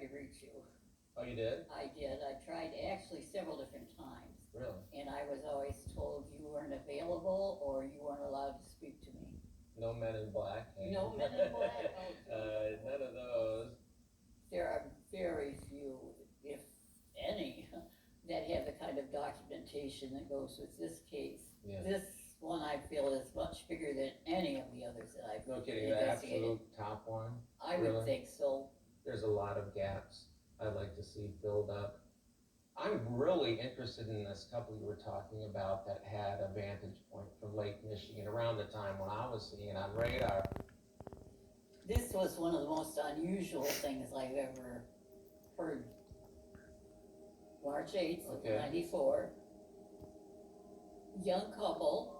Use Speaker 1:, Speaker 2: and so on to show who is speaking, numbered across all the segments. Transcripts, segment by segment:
Speaker 1: to reach you.
Speaker 2: Oh, you did?
Speaker 1: I did. I tried actually several different times.
Speaker 2: Really?
Speaker 1: And I was always told you weren't available or you weren't allowed to speak to me.
Speaker 2: No Men in Black? Eh?
Speaker 1: No Men in Black? Oh,
Speaker 2: none of those.
Speaker 1: there are very few, if any, that have the kind of documentation that goes with this case.
Speaker 2: Yeah.
Speaker 1: This one I feel is much bigger than any of the others that I've
Speaker 2: No kidding, the
Speaker 1: investigated.
Speaker 2: absolute top one?
Speaker 1: I would think so.
Speaker 2: There's a lot of gaps I'd like to see filled up. I'm really interested in this couple you were talking about that had a vantage point from Lake Michigan around the time when I was seeing on radar.
Speaker 1: This was one of the most unusual things I've ever heard. March 8th of
Speaker 2: Okay.
Speaker 1: 94, young couple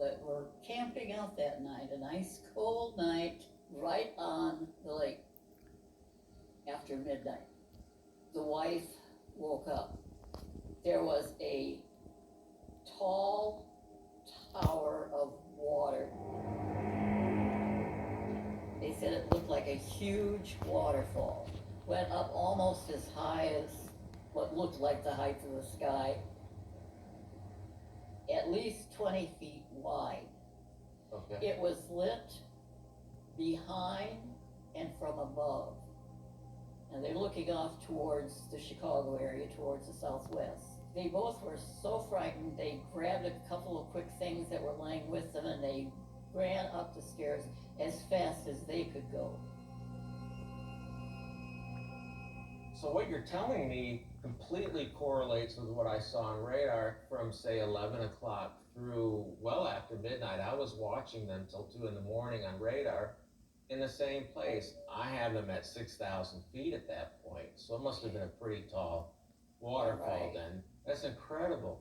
Speaker 1: that were camping out that night, a nice cold night right on the lake after midnight. The wife woke up. There was a tall tower of water. They said it looked like a huge waterfall. Went up almost as high as what looked like the height of the sky. At least 20 feet wide.
Speaker 2: Okay.
Speaker 1: It was lit behind and from above. And they're looking off towards the Chicago area, towards the southwest. They both were so frightened, they grabbed a couple of quick things that were laying with them and they ran up the stairs as fast as they could go.
Speaker 2: So what you're telling me completely correlates with what I saw on radar from, say, 11 o'clock through well after midnight. I was watching them till 2 in the morning on radar in the same place. I had them at 6,000 feet at that point, so it must have been a pretty tall waterfall then. That's incredible.